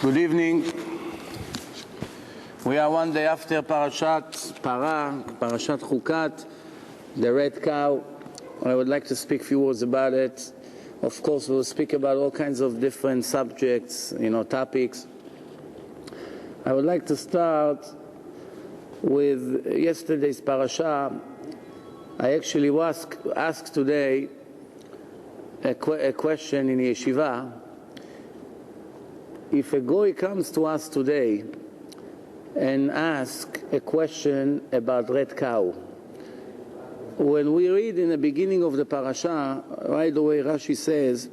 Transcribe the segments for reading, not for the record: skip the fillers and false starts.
Good evening. We are one day after Parashat Chukat, the red cow. I would like to speak a few words about it. Of course, we'll speak about all kinds of different subjects, topics. I would like to start with yesterday's Parasha. I actually was asked today a question in yeshiva. If a goy comes to us today and asks a question about red cow, when we read in the beginning of the parasha, right away Rashi says,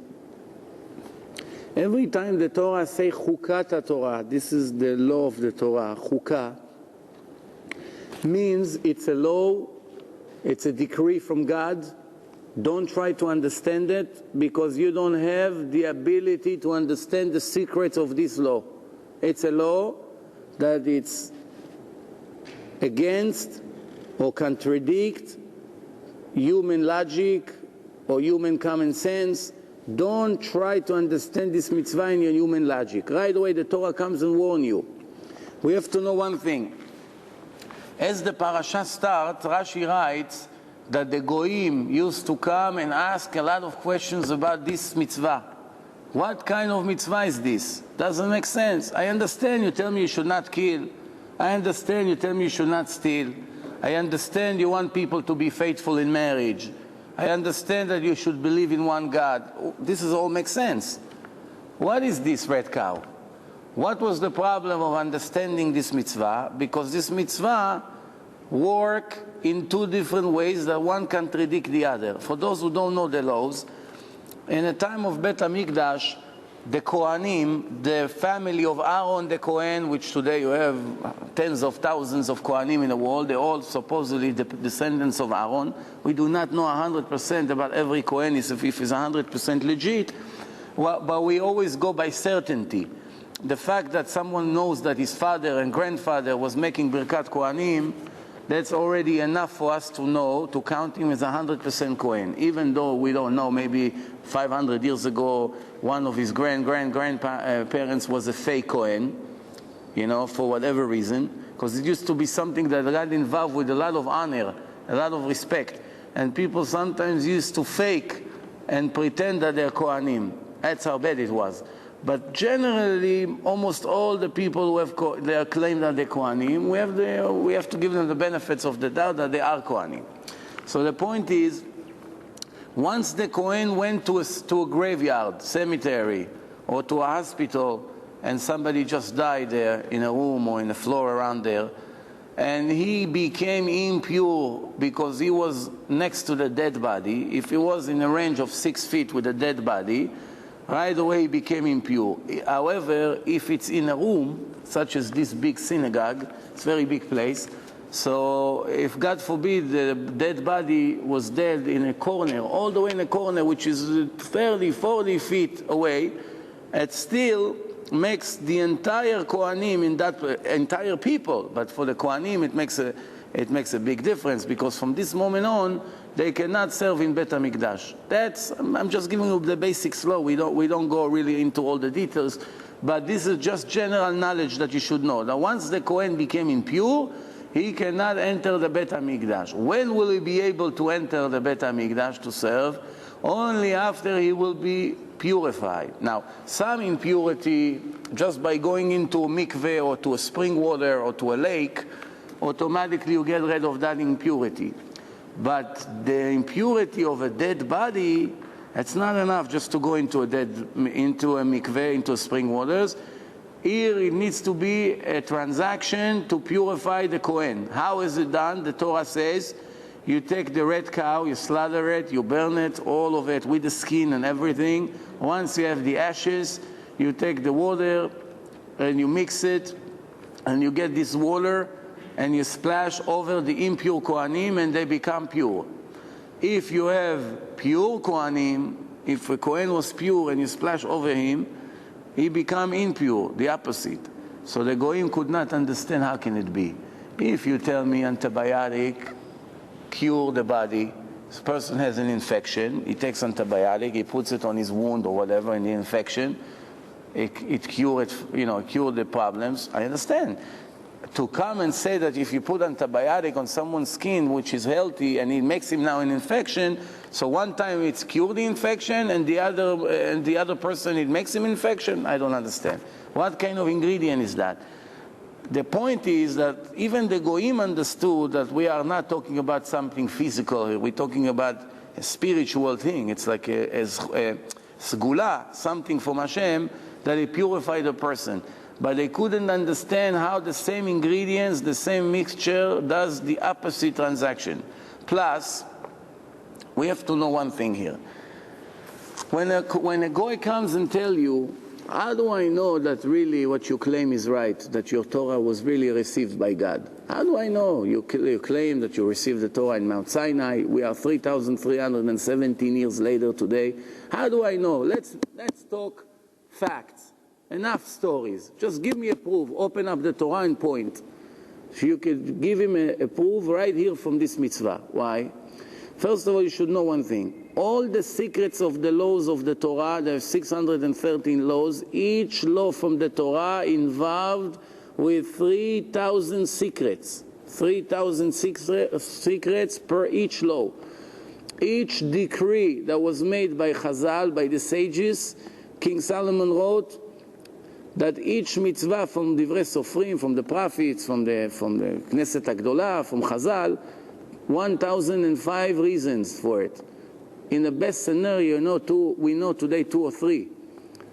every time the Torah say Chukat Torah, this is the law of the Torah, Chukah, means it's a law, it's a decree from God. Don't try to understand it because you don't have the ability to understand the secrets of this law. It's a law that it's against or contradict human logic or human common sense. Don't try to understand this mitzvah in your human logic. Right away the Torah comes and warns you. We have to know one thing. As the parasha starts, Rashi writes that the goyim used to come and ask a lot of questions about this mitzvah. What kind of mitzvah is this? Doesn't make sense. I understand you tell me you should not kill. I understand you tell me you should not steal. I understand you want people to be faithful in marriage. I understand that you should believe in one God. This all makes sense. What is this red cow? What was the problem of understanding this mitzvah? Because this mitzvah work in two different ways that one contradict the other. For those who don't know the laws, in the time of Bet HaMikdash, the Kohanim, the family of Aaron the Kohen, which today you have tens of thousands of Kohanim in the world, they're all supposedly the descendants of Aaron. We do not know 100% about every Kohen if it's 100% legit, but we always go by certainty. The fact that someone knows that his father and grandfather was making Birkat Kohanim, that's already enough for us to know, to count him as 100% Kohen. Even though we don't know, maybe 500 years ago, one of his grandparents was a fake Kohen, for whatever reason, because it used to be something that got involved with a lot of honor, a lot of respect. And people sometimes used to fake and pretend that they're Kohanim. That's how bad it was. But generally, almost all the people who have they claim that they're Kohanim, we have to give them the benefits of the doubt that they are Kohanim. So the point is, once the Kohen went to a graveyard, cemetery, or to a hospital, and somebody just died there in a room or in the floor around there, and he became impure because he was next to the dead body, if he was in a range of 6 feet with a dead body, right away he became impure. However, if it's in a room, such as this big synagogue, it's a very big place, so if God forbid the dead body was dead in a corner, all the way in a corner which is 30, 40 feet away, it still makes the entire Kohanim in that entire people, but for the Kohanim it makes a big difference, because from this moment on they cannot serve in Bet HaMikdash. I'm just giving you the basics law. We don't go really into all the details, but this is just general knowledge that you should know. Now once the Kohen became impure, he cannot enter the Bet HaMikdash. When will he be able to enter the Bet HaMikdash to serve? Only after he will be purified. Now, some impurity, just by going into a mikveh or to a spring water or to a lake, automatically you get rid of that impurity. But the impurity of a dead body, it's not enough just to go into a mikveh, into spring waters. Here it needs to be a transaction to purify the Kohen. How is it done? The Torah says, you take the red cow, you slaughter it, you burn it, all of it with the skin and everything. Once you have the ashes, you take the water and you mix it, and you get this water and you splash over the impure Kohanim and they become pure. If you have pure Kohanim, if a Kohen was pure and you splash over him, he become impure, the opposite. So the Goyim could not understand how can it be. If you tell me antibiotic cure the body, this person has an infection, he takes antibiotic, he puts it on his wound or whatever in the infection, it cured the problems. I understand. To come and say that if you put antibiotic on someone's skin, which is healthy, and it makes him now an infection, so one time it's cured the infection, and the other person it makes him infection, I don't understand. What kind of ingredient is that? The point is that even the Goyim understood that we are not talking about something physical here. We're talking about a spiritual thing. It's like a sgula, something from Hashem, that it purifies the person. But they couldn't understand how the same ingredients, the same mixture, does the opposite transaction. Plus, we have to know one thing here. When a Goy comes and tells you, how do I know that really what you claim is right, that your Torah was really received by God? How do I know? You claim that you received the Torah in Mount Sinai. We are 3,317 years later today. How do I know? Let's talk facts. Enough stories. Just give me a proof. Open up the Torah and point. So you could give him a proof right here from this mitzvah. Why? First of all, you should know one thing. All the secrets of the laws of the Torah, there are 613 laws, each law from the Torah involved with 3,000 secrets. 3,000 secrets per each law. Each decree that was made by Chazal, by the sages, King Solomon wrote that each mitzvah from Divrei Sofrim, from the prophets, from the Knesset HaGdolah, from Chazal, 1,005 reasons for it. In the best scenario, we know today 2 or 3.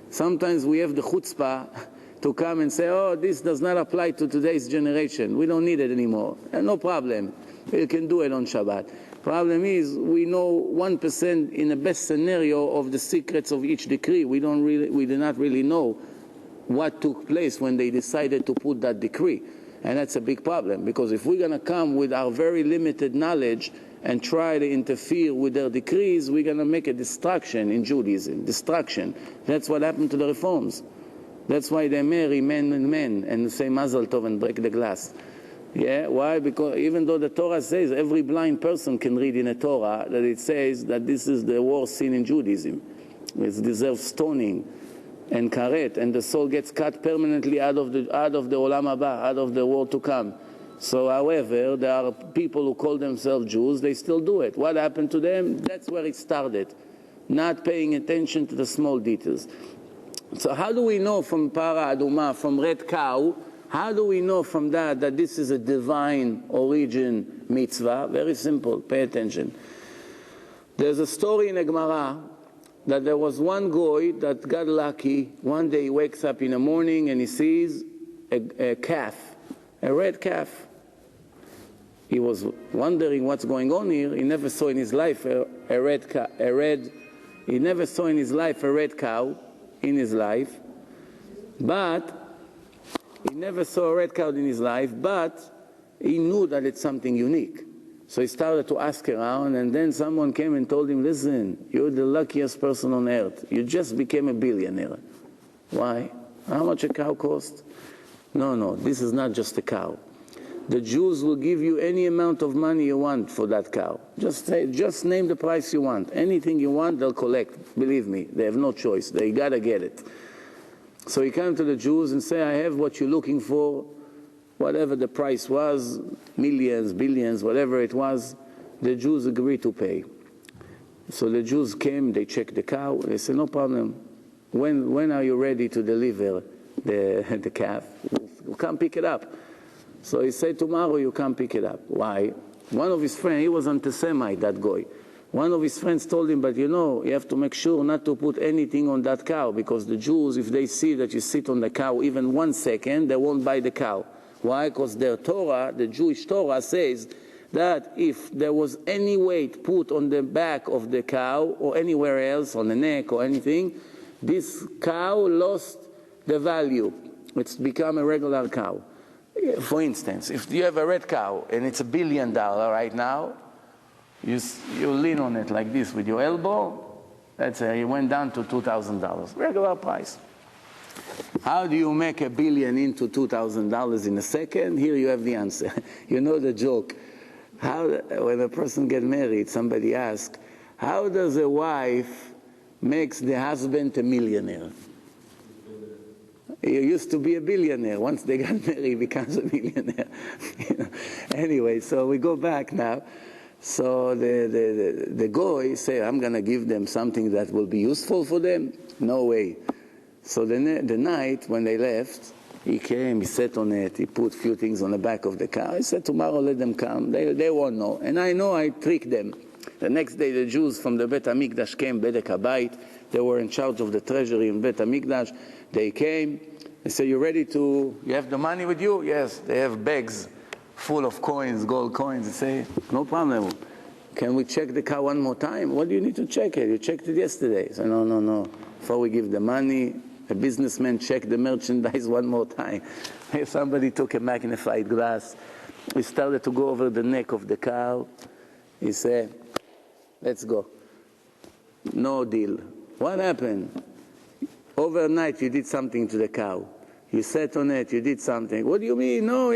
Sometimes we have the chutzpah to come and say, oh, this does not apply to today's generation. We don't need it anymore. And no problem. We can do it on Shabbat. Problem is, we know 1% in the best scenario of the secrets of each decree. We do not really know what took place when they decided to put that decree. And that's a big problem, because if we're going to come with our very limited knowledge and try to interfere with their decrees, we're going to make a destruction in Judaism. Destruction. That's what happened to the reforms. That's why they marry men and men and say Mazel Tov and break the glass. Yeah, why? Because even though the Torah says every blind person can read in a Torah that it says that this is the worst sin in Judaism. It deserves stoning and karet, and the soul gets cut permanently out of the olam haba, out of the world to come. So, however, there are people who call themselves Jews, they still do it. What happened to them? That's where it started. Not paying attention to the small details. So how do we know from Para Aduma, from red cow, how do we know from that this is a divine origin mitzvah? Very simple, pay attention. There's a story in the Gemara that there was one Goy that got lucky. One day he wakes up in the morning and he sees a calf, a red calf. He was wondering what's going on here. He never saw in his life a red cow in his life. But he never saw a red cow in his life, but he knew that it's something unique. So he started to ask around, and then someone came and told him, listen, you're the luckiest person on earth. You just became a billionaire. Why? How much a cow cost? No, this is not just a cow. The Jews will give you any amount of money you want for that cow. Just name the price you want. Anything you want, they'll collect. Believe me, they have no choice. They gotta get it. So he came to the Jews and said, I have what you're looking for. Whatever the price was, millions, billions, whatever it was, the Jews agreed to pay. So the Jews came, they checked the cow, they said, no problem. When are you ready to deliver the calf? We'll come pick it up. So he said, tomorrow you come pick it up. Why? One of his friends, he was anti-Semite, that Goy. One of his friends told him, but you have to make sure not to put anything on that cow, because the Jews, if they see that you sit on the cow even 1 second, they won't buy the cow. Why? Because their Torah, the Jewish Torah, says that if there was any weight put on the back of the cow or anywhere else, on the neck or anything, this cow lost the value. It's become a regular cow. For instance, if you have a red cow and it's $1 billion right now, you lean on it like this with your elbow, let's say it went down to $2,000, regular price. How do you make $1 billion into $2,000 in a second? Here you have the answer. You know the joke. When a person gets married, somebody asks, how does a wife makes the husband a millionaire? He used to be a billionaire. Once they got married, he becomes a millionaire. Anyway, so we go back now. So the goy say, I'm going to give them something that will be useful for them? No way. So the night when they left, he came, he sat on it, he put a few things on the back of the car. He said, tomorrow let them come. They won't know. And I know I tricked them. The next day the Jews from the Bet HaMikdash came, Bedek HaBayit. They were in charge of the treasury in Bet HaMikdash. They came. They said, you have the money with you? Yes. They have bags full of coins, gold coins. They say, no problem. Can we check the car one more time? What do you need to check it? You checked it yesterday. He said, no. Before we give the money, a businessman checked the merchandise one more time. Somebody took a magnified glass. He started to go over the neck of the cow. He said, let's go. No deal. What happened? Overnight you did something to the cow. You sat on it, you did something. What do you mean? No,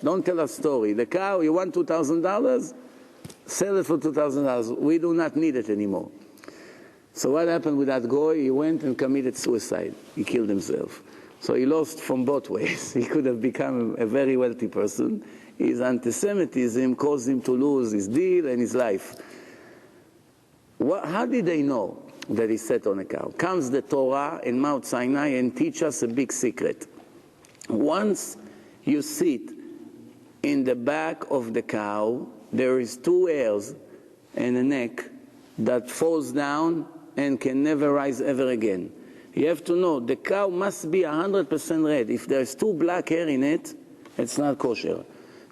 don't tell a story. The cow, you want $2,000? Sell it for $2,000. We do not need it anymore. So what happened with that goy? He went and committed suicide. He killed himself. So he lost from both ways. He could have become a very wealthy person. His anti-Semitism caused him to lose his deal and his life. How did they know that he sat on a cow? Comes the Torah in Mount Sinai and teach us a big secret. Once you sit in the back of the cow, there is 2 hairs and a neck that falls down and can never rise ever again. You have to know, the cow must be 100% red. If there's 2 black hair in it, it's not kosher.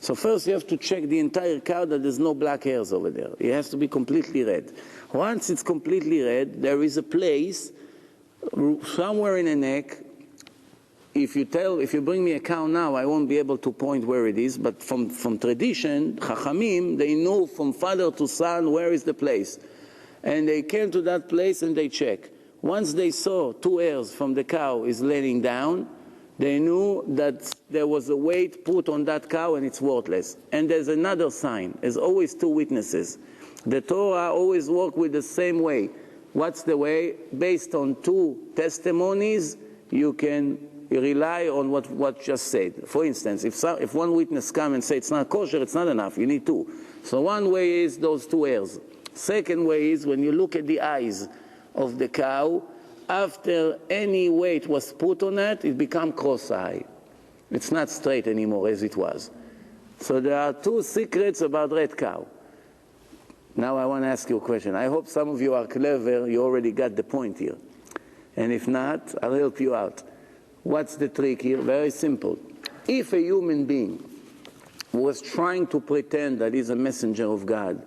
So first you have to check the entire cow that there's no black hairs over there. It has to be completely red. Once it's completely red, there is a place somewhere in the neck. If you bring me a cow now, I won't be able to point where it is, but from tradition, Chachamim, they know from father to son where is the place. And they came to that place and they check. Once they saw 2 hairs from the cow is laying down, they knew that there was a weight put on that cow and it's worthless. And there's another sign. There's always 2 witnesses. The Torah always works with the same way. What's the way? Based on 2 testimonies, you can rely on what just said. For instance, if one witness comes and says it's not kosher, it's not enough. You need 2. So one way is those 2 hairs. Second way is when you look at the eyes of the cow, after any weight was put on it, it becomes cross-eye. It's not straight anymore as it was. So there are 2 secrets about red cow. Now I want to ask you a question. I hope some of you are clever. You already got the point here. And if not, I'll help you out. What's the trick here? Very simple. If a human being was trying to pretend that he's a messenger of God,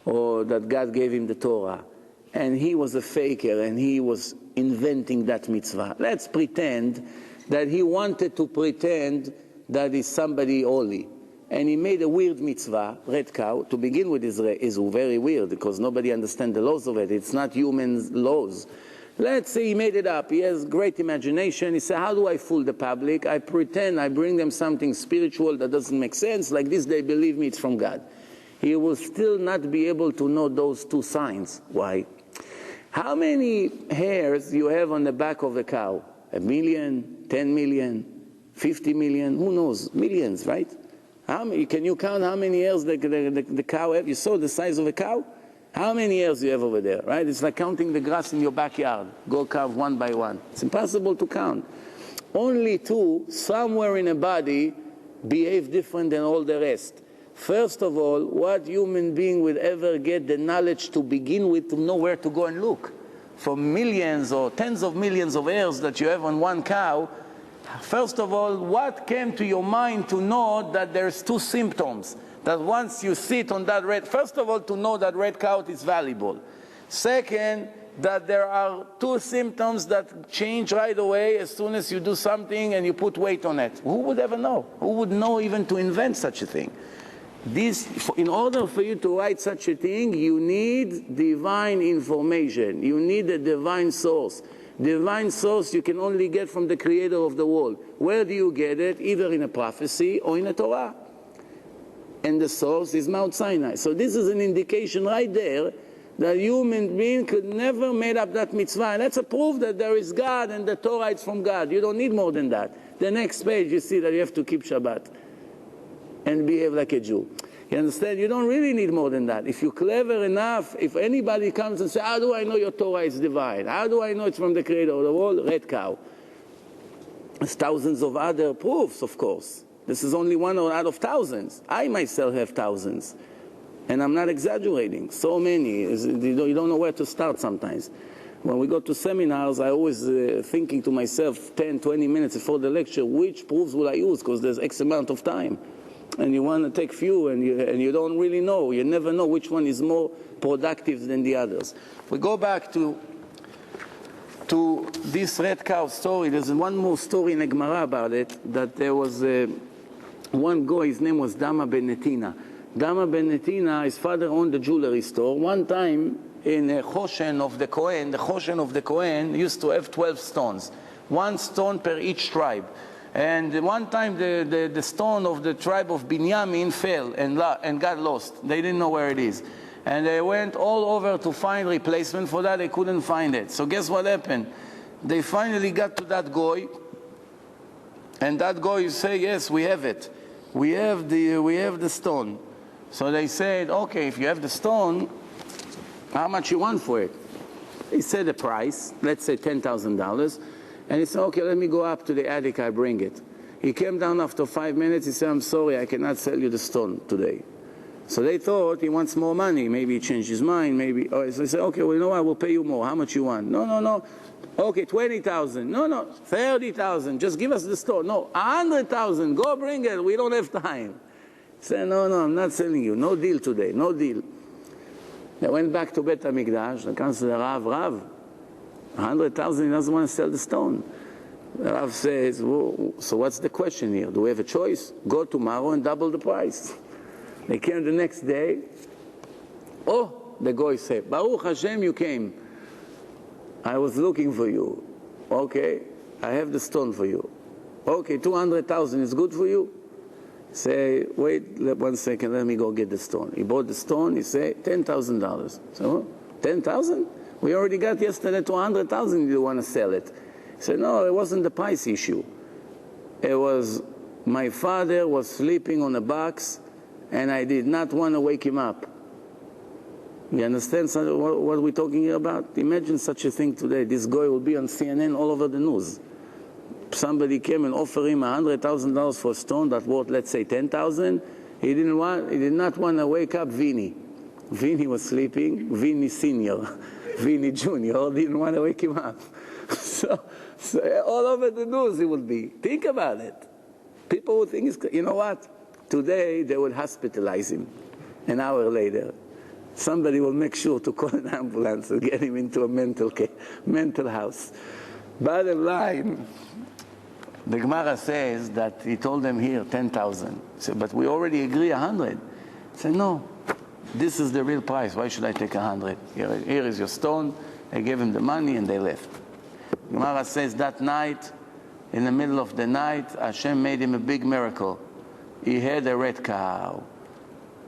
or that God gave him the Torah, and he was a faker and he was inventing that mitzvah. Let's pretend that he wanted to pretend that he's somebody holy. And he made a weird mitzvah, red cow. To begin with is very weird because nobody understands the laws of it. It's not human laws. Let's say he made it up. He has great imagination. He said, how do I fool the public? I pretend I bring them something spiritual that doesn't make sense. Like this, they believe me, it's from God. He will still not be able to know those 2 signs. Why? How many hairs you have on the back of the cow? 1 million, 10 million, 50 million? Who knows? Millions, right? Can you count how many hairs the cow has? You saw the size of a cow? How many hairs you have over there, right? It's like counting the grass in your backyard. Go count one by one. It's impossible to count. Only 2, somewhere in a body, behave different than all the rest. First of all, what human being would ever get the knowledge to begin with to know where to go and look? For millions or tens of millions of hairs that you have on one cow, first of all, what came to your mind to know that there's 2 symptoms? That once you sit on that red, first of all, to know that red cow is valuable. Second, that there are 2 symptoms that change right away as soon as you do something and you put weight on it. Who would ever know? Who would know even to invent such a thing? In order for you to write such a thing, you need divine information. You need a divine source. Divine source you can only get from the creator of the world. Where do you get it? Either in a prophecy or in a Torah. And the source is Mount Sinai. So this is an indication right there The human being could never made up that mitzvah. And that's a proof that there is God and the Torah is from God. You don't need more than that. The next page you see that you have to keep Shabbat and behave like a Jew. You understand? You don't really need more than that. If you're clever enough, if anybody comes and says, how do I know your Torah is divine? How do I know it's from the creator of the world? Red cow. There's thousands of other proofs, of course. This is only one out of thousands. I myself have thousands. And I'm not exaggerating. So many. You don't know where to start sometimes. When we go to seminars, I always thinking to myself 10, 20 minutes before the lecture, which proofs will I use? Because there's X amount of time. And you want to take few, and you don't really know. You never know which one is more productive than the others. We go back to this red cow story. There's one more story in the Gemara about it, that there was one guy, his name was Dama ben Netina. Dama ben Netina, his father owned a jewelry store. One time in a Choshen of the Kohen, the Choshen of the Kohen used to have 12 stones. One stone per each tribe. And one time the stone of the tribe of Binyamin fell and got lost. They didn't know where it is. And they went all over to find replacement for that. They couldn't find it. So guess what happened? They finally got to that goy. And that goy say, yes, we have it. We have the stone. So they said, okay, if you have the stone, how much you want for it? He said a price, let's say $10,000. And he said, okay, let me go up to the attic, I bring it. He came down after 5 minutes, he said, I'm sorry, I cannot sell you the stone today. So they thought he wants more money. Maybe he changed his mind, maybe. So they said, okay, well, you know what, I will pay you more. How much you want? No. Okay, 20,000. No, 30,000. Just give us the stone. No, 100,000. Go bring it. We don't have time. He said, no, I'm not selling you. No deal today. No deal. They went back to Bet HaMikdash. They comes to the Rav. 100,000, he doesn't want to sell the stone. The Rav says, well, so what's the question here? Do we have a choice? Go tomorrow and double the price. They came the next day. Oh, the guy said, Baruch Hashem, you came. I was looking for you. Okay, I have the stone for you. Okay, 200,000 is good for you? Say, wait 1 second, let me go get the stone. He bought the stone, he said, $10,000. So, 10,000? We already got yesterday 200,000, you want to sell it. He said, no, it wasn't the price issue. It was, my father was sleeping on a box, and I did not want to wake him up. You understand what we're talking about? Imagine such a thing today. This guy will be on CNN all over the news. Somebody came and offered him $100,000 for a stone that worth, let's say, 10,000. He did not want to wake up Vinny. Vinny was sleeping. Vinny Senior, Vinny Junior didn't want to wake him up. So all over the news he would be. Think about it. People would think, you know what? Today they would hospitalize him. An hour later, somebody will make sure to call an ambulance and get him into a mental house. Bottom line, the Gemara says that he told them here 10,000. So, but we already agree 100. He said, no, this is the real price. Why should I take 100? Here is your stone. They gave him the money and they left. Gemara says that night, in the middle of the night, Hashem made him a big miracle. He had a red cow.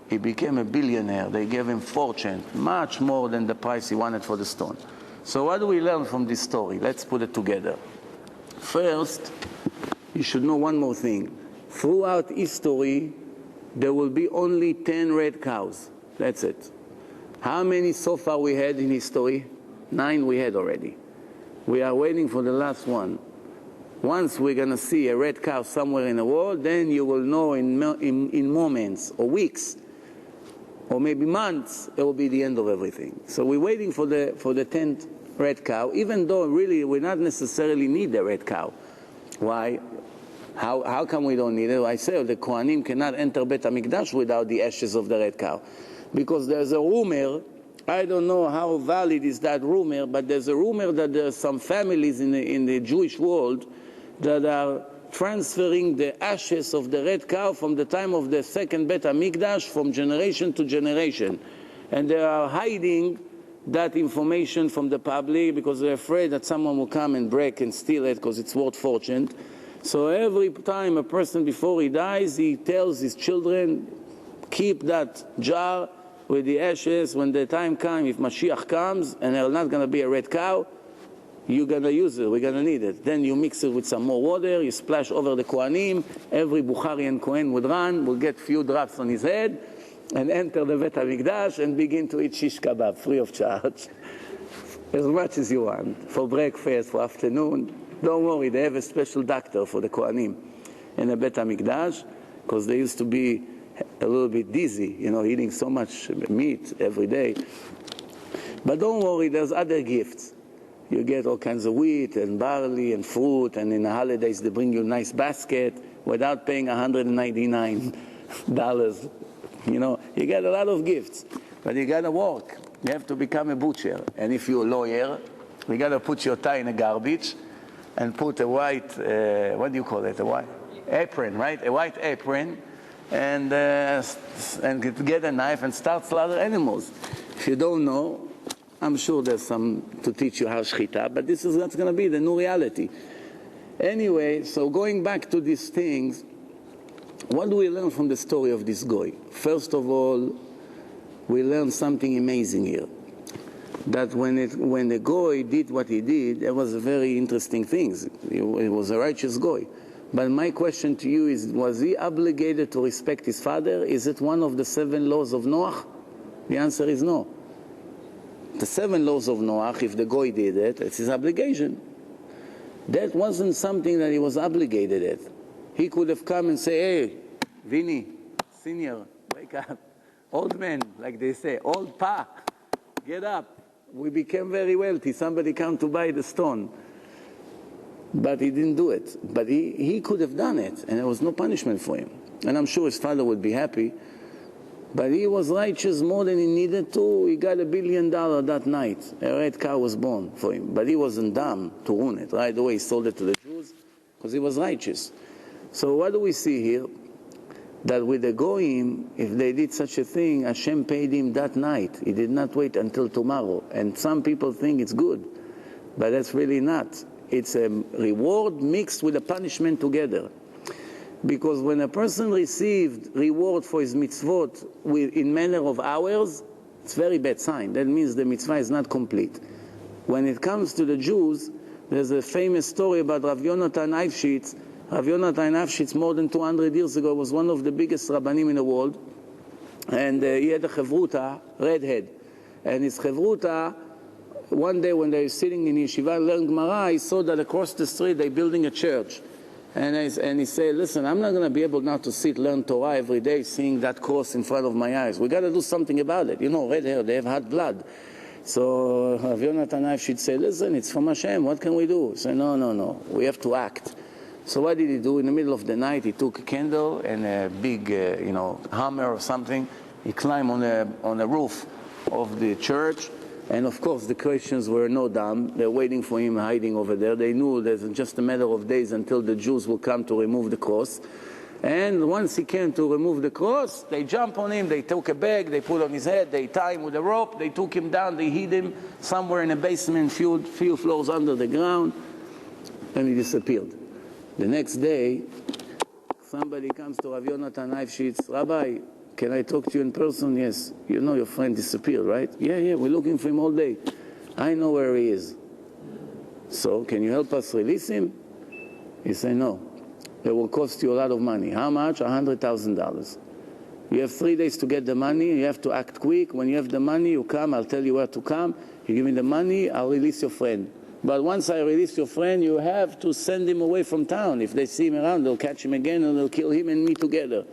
He became a billionaire. They gave him fortune, much more than the price he wanted for the stone. So what do we learn from this story? Let's put it together. First, you should know one more thing. Throughout history, there will be only 10 red cows. That's it. How many so far we had in history? 9 we had already. We are waiting for the last one. Once we're going to see a red cow somewhere in the world, then you will know in moments or weeks or maybe months, it will be the end of everything. So we're waiting for the 10th red cow, even though really we not necessarily need the red cow. Why? How come we don't need it? I say the Kohanim cannot enter Bet HaMikdash without the ashes of the red cow. Because there's a rumor, I don't know how valid is that rumor, but there's a rumor that there are some families in the Jewish world that are transferring the ashes of the red cow from the time of the second Bet HaMikdash from generation to generation. And they are hiding that information from the public because they're afraid that someone will come and break and steal it because it's worth fortune. So every time a person before he dies, he tells his children, keep that jar with the ashes, when the time comes, if Mashiach comes, and there's not going to be a red cow, you're going to use it, we're going to need it. Then you mix it with some more water, you splash over the Kohanim, every Bukhari and Kohen would run, will get few drops on his head, and enter the Bet HaMikdash and begin to eat shish kebab, free of charge. As much as you want, for breakfast, for afternoon. Don't worry, they have a special doctor for the Kohanim in the Bet HaMikdash, because they used to be a little bit dizzy, eating so much meat every day. But don't worry, there's other gifts. You get all kinds of wheat and barley and fruit, and in the holidays they bring you a nice basket without paying $199. You get a lot of gifts, but you got to work. You have to become a butcher. And if you're a lawyer, you got to put your tie in a garbage and put a white, what do you call it, a white apron, right? A white apron, and get a knife and start slaughter animals. If you don't know, I'm sure there's some to teach you how shchita, but this is what's going to be the new reality. Anyway, so going back to these things, what do we learn from the story of this guy? First of all, we learn something amazing here. That when the guy did what he did, it was a very interesting thing. It was a righteous guy. But my question to you is, was he obligated to respect his father? Is it one of the 7 laws of Noah? The answer is no. The 7 laws of Noah, if the guy did it, it's his obligation. That wasn't something that he was obligated at. He could have come and say, hey, Vinny, senior, wake up. Old man, like they say, old pa, get up. We became very wealthy. Somebody come to buy the stone. But he didn't do it. But he could have done it, and there was no punishment for him. And I'm sure his father would be happy. But he was righteous more than he needed to. He got $1 billion that night. A red cow was born for him. But he wasn't dumb to ruin it. Right away he sold it to the Jews because he was righteous. So what do we see here? That with the Goyim, if they did such a thing, Hashem paid him that night. He did not wait until tomorrow. And some people think it's good. But that's really not. It's a reward mixed with a punishment together. Because when a person received reward for his mitzvot in manner of hours, it's a very bad sign. That means the mitzvah is not complete. When it comes to the Jews, there's a famous story about Rav Yonatan Eifshitz. Rav Yonatan Eifshitz, more than 200 years ago, was one of the biggest rabbanim in the world. And he had a chavruta, redhead. And his chavruta, one day when they were sitting in yeshiva and learning Gemara, he saw that across the street they're building a church. And he said, listen, I'm not going to be able now to sit, learn Torah every day, seeing that cross in front of my eyes. We got to do something about it. Red hair, they have hot blood. So Rav Yonatan Eifshitz said, listen, it's from Hashem, what can we do? He said, no, we have to act. So what did he do? In the middle of the night, he took a candle and a big, hammer or something. He climbed on the roof of the church. And of course, the Christians were no dumb. They're waiting for him hiding over there. They knew there's just a matter of days until the Jews will come to remove the cross. And once he came to remove the cross, they jumped on him, they took a bag, they put on his head, they tied him with a rope, they took him down, they hid him somewhere in a basement, few floors under the ground, and he disappeared. The next day, somebody comes to Rav Yonatan Eifshitz, Rabbi, can I talk to you in person? Yes. Your friend disappeared, right? Yeah, we're looking for him all day. I know where he is. So, can you help us release him? He said, no. It will cost you a lot of money. How much? $100,000. You have 3 days to get the money. You have to act quick. When you have the money, you come. I'll tell you where to come. You give me the money, I'll release your friend. But once I release your friend, you have to send him away from town. If they see him around, they'll catch him again and they'll kill him and me together.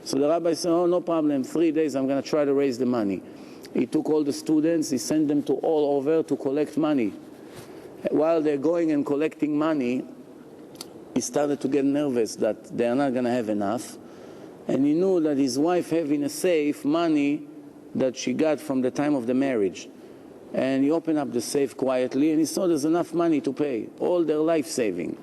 So the rabbi said, no problem, 3 days I'm going to try to raise the money. He took all the students, he sent them to all over to collect money. While they're going and collecting money, he started to get nervous that they're not going to have enough. And he knew that his wife had in a safe money that she got from the time of the marriage. And he opened up the safe quietly and he saw there's enough money to pay, all their life saving.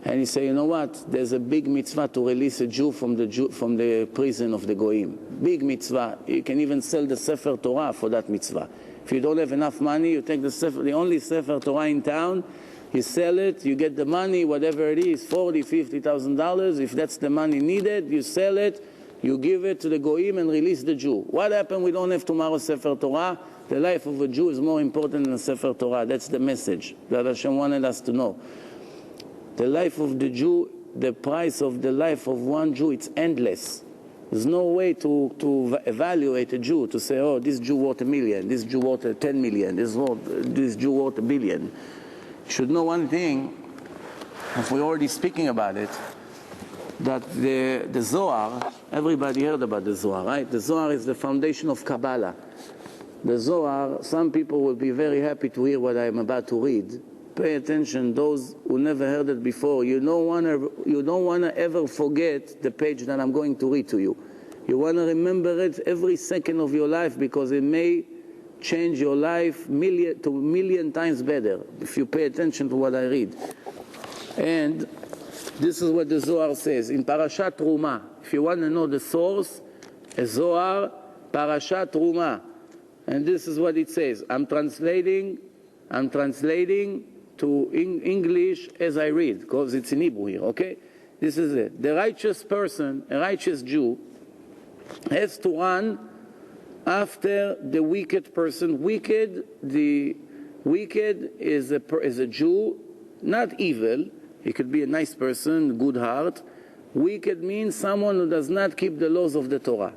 And he said, you know what, there's a big mitzvah to release a Jew from the prison of the Goyim. Big mitzvah. You can even sell the Sefer Torah for that mitzvah. If you don't have enough money, you take the only Sefer Torah in town, you sell it, you get the money, whatever it is, $40,000, $50,000. If that's the money needed, you sell it, You give it to the Goyim and release the Jew. What happened? We don't have tomorrow Sefer Torah. The life of a Jew is more important than Sefer Torah. That's the message that Hashem wanted us to know. The life of the Jew, the price of the life of one Jew, it's endless. There's no way to evaluate a Jew, to say, oh, this Jew worth $1 million, this Jew worth 10 million, this Jew worth $1 billion. You should know one thing, if we're already speaking about it, that the Zohar, everybody heard about the Zohar, right? The Zohar is the foundation of Kabbalah. The Zohar, some people will be very happy to hear what I am about to read. Pay attention, those who never heard it before. You don't want to ever forget the page that I'm going to read to you. You want to remember it every second of your life, because it may change your life a million times better if you pay attention to what I read. And this is what the Zohar says in Parasha Truma. If you want to know the source, a Zohar, Parasha Truma. And this is what it says. I'm translating to English as I read, because it's in Hebrew here, okay? This is it. The righteous person, a righteous Jew, has to run after the wicked person. The wicked is a Jew, not evil. He could be a nice person, good heart. Wicked means someone who does not keep the laws of the Torah.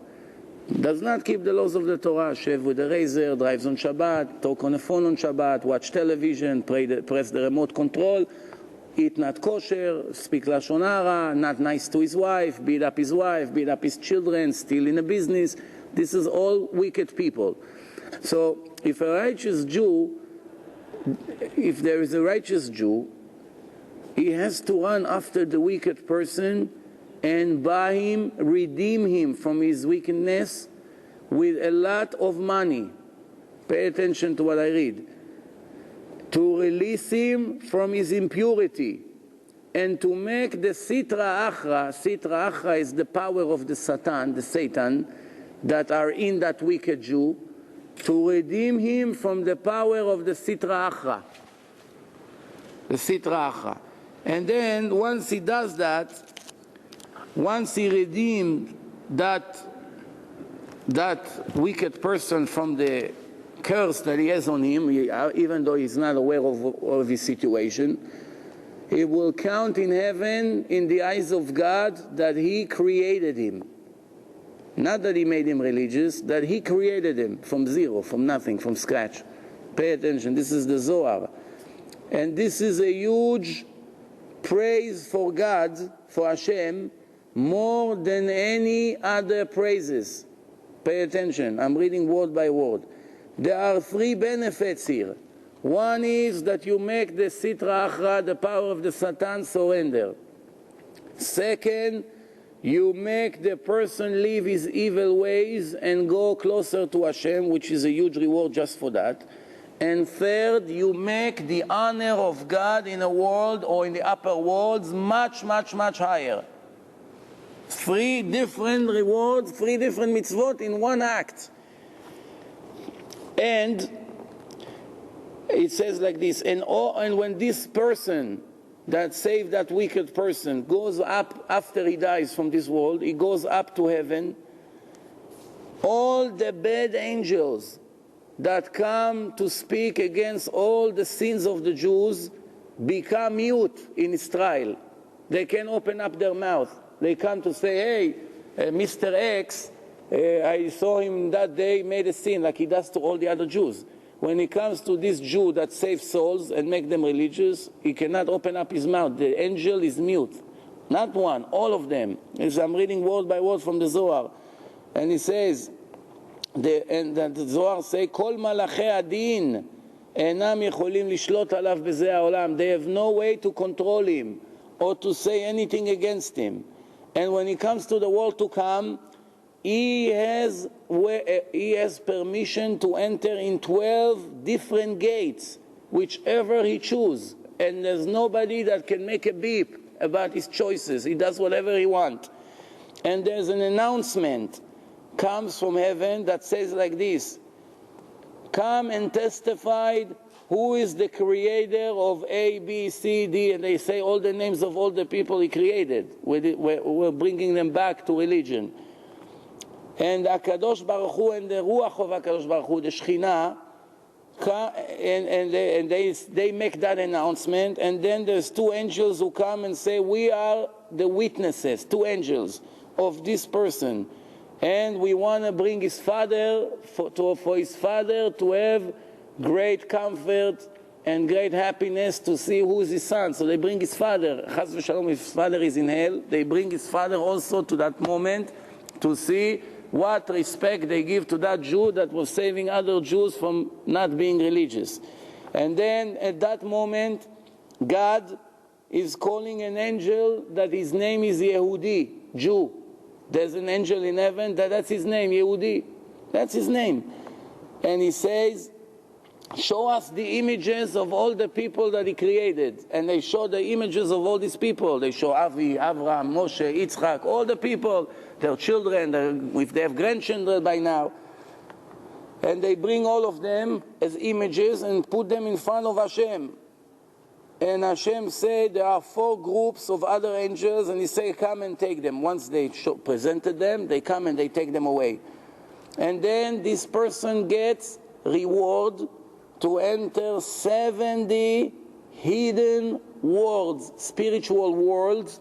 Does not keep the laws of the Torah, shave with a razor, drives on Shabbat, talk on the phone on Shabbat, watch television, press the remote control, eat not kosher, speak Lashon Hara, not nice to his wife, beat up his children, steal in a business. This is all wicked people. So if there is a righteous Jew, he has to run after the wicked person and buy him, redeem him from his wickedness with a lot of money. Pay attention to what I read. To release him from his impurity and to make the Sitra Achra is the power of the Satan that are in that wicked Jew, to redeem him from the power of the Sitra Achra. The Sitra Achra. And then once he does that, once he redeemed that wicked person from the curse that he has on him, even though he's not aware of his situation, he will count in heaven, in the eyes of God, that he created him. Not that he made him religious, that he created him from zero, from nothing, from scratch. Pay attention, this is the Zohar. And this is a huge praise for God, for Hashem, more than any other praises. Pay attention, I'm reading word by word. There are 3 benefits here. One is that you make the Sitra Achra, the power of the Satan, surrender. Second, you make the person leave his evil ways and go closer to Hashem, which is a huge reward just for that. And third, you make the honor of God in a world or in the upper worlds much, much, much higher. 3 different rewards, 3 different mitzvot in one act. And it says like this, and when this person that saved that wicked person goes up after he dies from this world, he goes up to heaven, all the bad angels that come to speak against all the sins of the Jews become mute in his trial. They can open up their mouth. They come to say, hey, Mr. X, I saw him that day, made a sin like he does to all the other Jews. When it comes to this Jew that saves souls and make them religious, he cannot open up his mouth. The angel is mute. Not one, all of them. As I'm reading word by word from the Zohar. And he says, the Zohar say, Kol malachei adin enam yecholim lishlot alav bezeh haolam. They have no way to control him or to say anything against him. And when he comes to the world to come, he has permission to enter in 12 different gates, whichever he chooses. And there's nobody that can make a beep about his choices. He does whatever he wants. And there's an announcement comes from heaven that says like this, come and testify who is the creator of A, B, C, D, and they say all the names of all the people he created. We're bringing them back to religion. And HaKadosh Baruch Hu and the Ruach of HaKadosh Baruch Hu, the Shekhinah, and they make that announcement, and then there's two angels who come and say, we are the witnesses, two angels of this person, and we want to bring his father, for his father to have great comfort and great happiness to see who is his son. So they bring his father. Chas v'shalom, if his father is in hell, they bring his father also to that moment to see what respect they give to that Jew that was saving other Jews from not being religious. And then at that moment, God is calling an angel that his name is Yehudi, Jew. There's an angel in heaven that's his name, Yehudi. That's his name. And he says, show us the images of all the people that he created. And they show the images of all these people. They show Avi, Avraham, Moshe, Yitzchak, all the people, their children, if they have grandchildren by now. And they bring all of them as images and put them in front of Hashem. And Hashem said there are 4 groups of other angels, and he said, come and take them. Once they presented them, they come and they take them away. And then this person gets reward to enter 70 hidden worlds, spiritual worlds,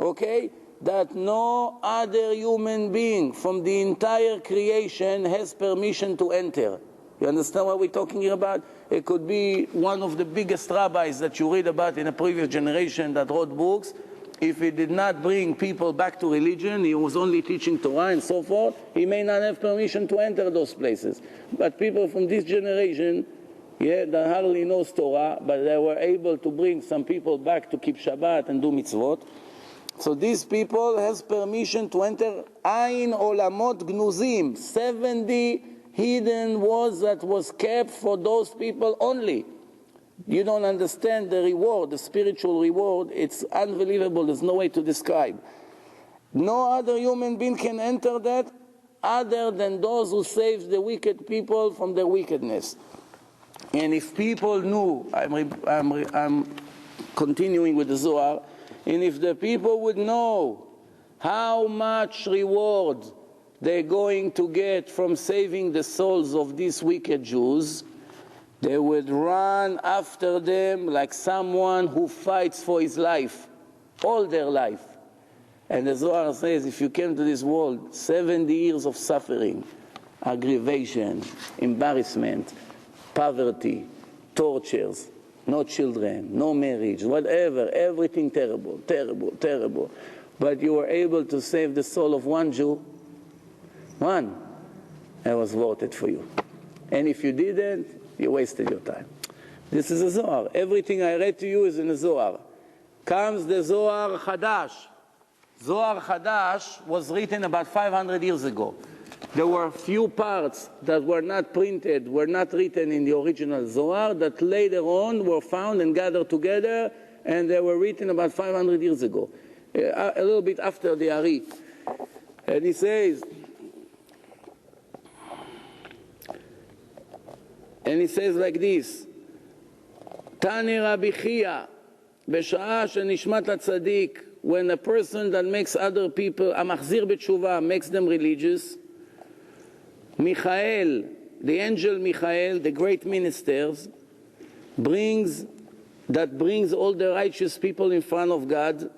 okay, that no other human being from the entire creation has permission to enter. You understand what we're talking here about? It could be one of the biggest rabbis that you read about in a previous generation that wrote books. If he did not bring people back to religion, he was only teaching Torah and so forth, he may not have permission to enter those places. But people from this generation, that hardly knows Torah, but they were able to bring some people back to keep Shabbat and do mitzvot. So these people has permission to enter Ain Olamot Gnuzim, 70 hidden words that was kept for those people only. You don't understand the reward, the spiritual reward. It's unbelievable. There's no way to describe. No other human being can enter that other than those who save the wicked people from their wickedness. And if people knew, I'm continuing with the Zohar, and if the people would know how much reward they're going to get from saving the souls of these wicked Jews, they would run after them like someone who fights for his life, all their life. And the Zohar says, if you came to this world, 70 years of suffering, aggravation, embarrassment, poverty, tortures, no children, no marriage, whatever, everything terrible, terrible, terrible. But you were able to save the soul of one Jew, one, that was worth it for you. And if you didn't, you wasted your time. This is a Zohar. Everything I read to you is in the Zohar. Comes the Zohar Chadash. Zohar Chadash was written about 500 years ago. There were few parts that were not printed, were not written in the original Zohar, that later on were found and gathered together, and they were written about 500 years ago, a little bit after the Ari. And he says like this, Tani Rabbi Chia, B'sha'ah shenishmat tzaddik, when a person that makes other people, amachzir b'tshuva, makes them religious, Michael, the angel Michael, the great ministers, brings all the righteous people in front of God.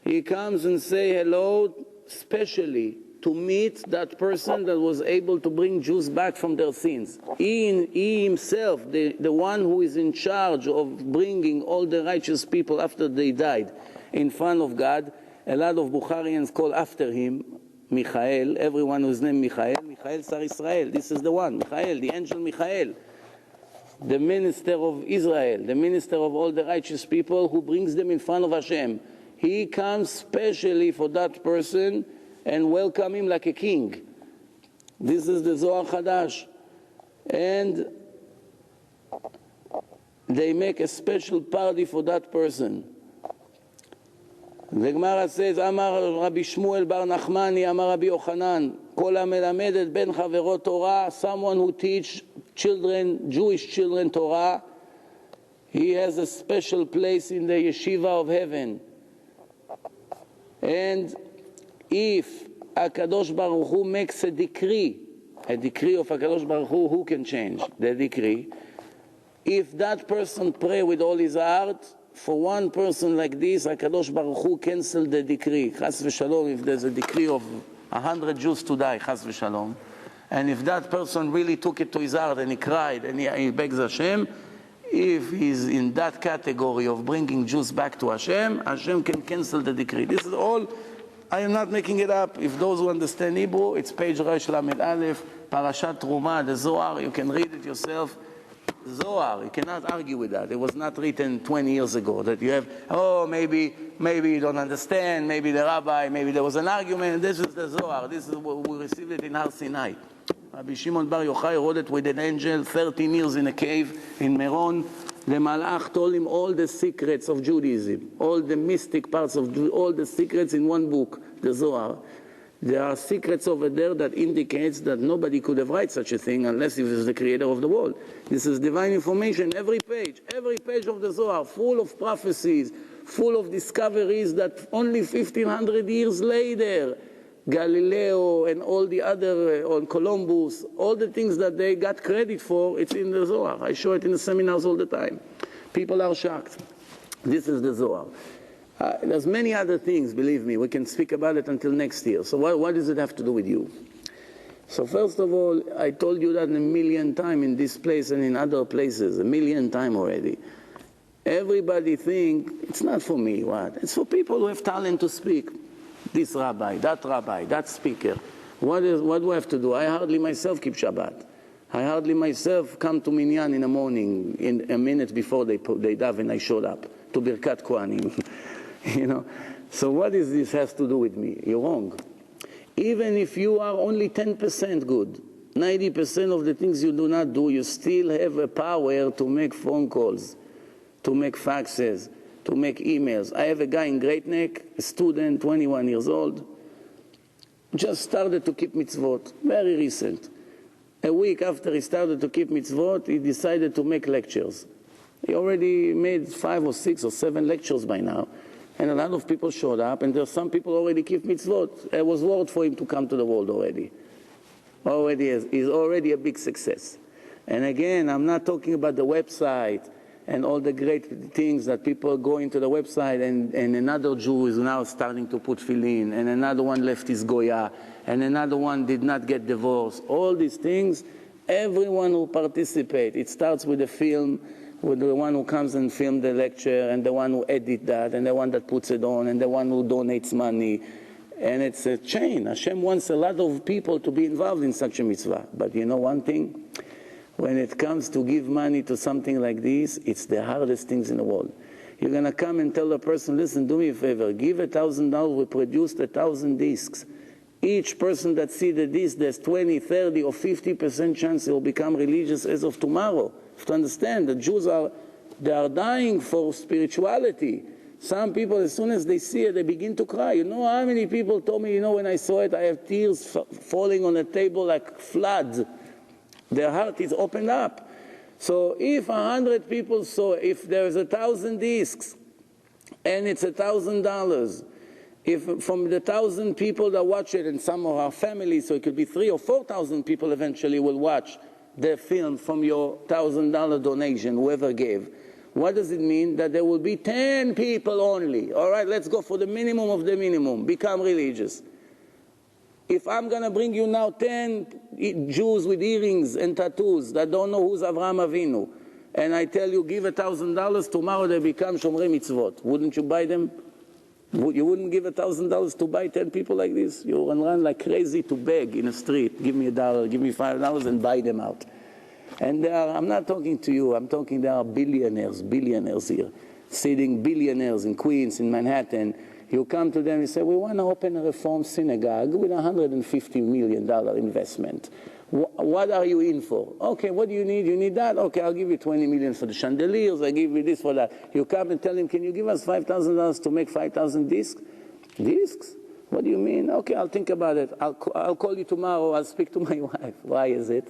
He comes and say hello, specially to meet that person that was able to bring Jews back from their sins. He himself, the one who is in charge of bringing all the righteous people after they died in front of God. A lot of Bukharians call after him Michael, everyone who's named Michael Sar Israel. This is the one, Michael, the angel Michael, the minister of Israel, the minister of all the righteous people who brings them in front of Hashem. He comes specially for that person and welcome him like a king. This is the Zohar Chadash. And they make a special party for that person. The Gemara says, Amar Rabbi Shmuel bar Nachmani, Amar Rabbi Yochanan, Kol ha-melamed et ben chavero Torah, someone who teach children, Jewish children Torah, he has a special place in the yeshiva of heaven. And if HaKadosh Baruch Hu makes a decree of HaKadosh Baruch Hu, who can change the decree? If that person pray with all his heart, for one person like this, HaKadosh Baruch Hu cancel the decree. Chas v'shalom, if there's a decree of 100 Jews to die, chas v'shalom, and if that person really took it to his heart and he cried and he begs Hashem, if he's in that category of bringing Jews back to Hashem, Hashem can cancel the decree. This is all, I am not making it up. If those who understand Hebrew, it's page Resh Lamed Aleph, Parashat Truma, the Zohar, you can read it yourself. Zohar, you cannot argue with that. It was not written 20 years ago that you have, maybe you don't understand, maybe the rabbi, maybe there was an argument. This is the Zohar. This is what we received it in Har Sinai. Rabbi Shimon Bar Yochai wrote it with an angel 13 years in a cave in Meron. The Malach told him all the secrets of Judaism, all the mystic parts of Judaism, all the secrets in one book, the Zohar. There are secrets over there that indicates that nobody could have written such a thing unless he was the creator of the world. This is divine information. Every page of the Zohar, full of prophecies, full of discoveries that only 1500 years later, Galileo and all the other, on Columbus, all the things that they got credit for, it's in the Zohar. I show it in the seminars all the time. People are shocked. This is the Zohar. There's many other things, believe me. We can speak about it until next year. So what does it have to do with you? So first of all, I told you that a million times in this place and in other places, a million times already. Everybody think, it's not for me, what? It's for people who have talent to speak. This rabbi, that speaker. What do I have to do? I hardly myself keep Shabbat. I hardly myself come to Minyan in the morning, in a minute before they daven, I showed up to Birkat Kohanim. You know, so what does this has to do with me? You're wrong. Even if you are only 10% good, 90% of the things you do not do, you still have a power to make phone calls, to make faxes, to make emails. I have a guy in Great Neck, a student, 21 years old, just started to keep mitzvot, very recent. A week after he started to keep mitzvot, he decided to make lectures. He already made 5 or 6 or 7 lectures by now. And a lot of people showed up, and there are some people already keep mitzvot. It was worth for him to come to the world already. He's already a big success. And again, I'm not talking about the website and all the great things that people go into the website, and another Jew is now starting to put tefillin, and another one left his Goya, and another one did not get divorced. All these things, everyone who participates, it starts with a film, with the one who comes and films the lecture, and the one who edits that, and the one that puts it on, and the one who donates money. And it's a chain. Hashem wants a lot of people to be involved in such a mitzvah. But you know one thing? When it comes to give money to something like this, it's the hardest things in the world. You're going to come and tell a person, listen, do me a favor, give $1,000, we produced 1,000 discs. Each person that sees the disc, there's 20, 30, or 50% chance he will become religious as of tomorrow. You have to understand, the Jews are dying for spirituality. Some people, as soon as they see it, they begin to cry. You know how many people told me, when I saw it, I have tears falling on the table like floods. Their heart is opened up. So if 100 people saw, if there's 1,000 discs, and it's $1,000, if from the 1,000 people that watch it, and some of our families, so it could be 3,000 or 4,000 people eventually will watch the film from your $1,000 donation, whoever gave. What does it mean? That there will be 10 people only. All right, let's go for the minimum of the minimum. Become religious. If I'm going to bring you now 10 Jews with earrings and tattoos that don't know who's Avraham Avinu, and I tell you, give $1,000, tomorrow they become Shomrei Mitzvot, wouldn't you buy them? You wouldn't give $1,000 to buy 10 people like this? You would run like crazy to beg in the street. Give me $1, give me $5, and buy them out. And I'm not talking to you. I'm talking there are billionaires here, sitting billionaires in Queens, in Manhattan. You come to them and say, we want to open a Reform synagogue with $150 million investment. What are you in for? Okay, what do you need? You need that? Okay, I'll give you $20 million for the chandeliers. I'll give you this for that. You come and tell him, can you give us $5,000 to make 5,000 discs? Discs? What do you mean? Okay, I'll think about it. I'll call you tomorrow. I'll speak to my wife. Why is it?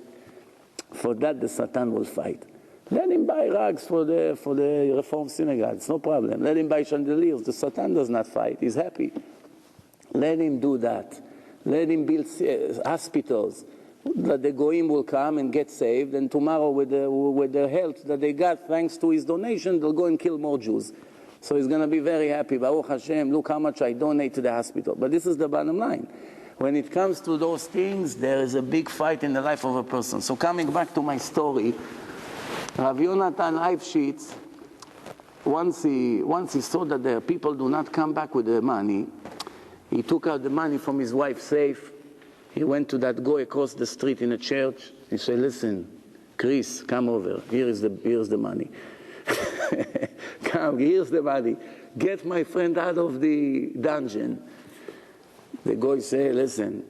For that, the Satan will fight. Let him buy rugs for the Reform synagogue. It's no problem. Let him buy chandeliers. The Satan does not fight. He's happy. Let him do that. Let him build hospitals that the goyim will come and get saved, and tomorrow with the health that they got thanks to his donation, they'll go and kill more Jews. So he's going to be very happy. Baruch Hashem, look how much I donate to the hospital. But this is the bottom line. When it comes to those things, there is a big fight in the life of a person. So coming back to my story, Rav Yonatan Eifshitz, once he saw that the people do not come back with the money, he took out the money from his wife's safe. He went to that guy across the street in a church. He said, listen, Chris, come over. Here's the money. Come, here's the money. Get my friend out of the dungeon. The guy said, listen,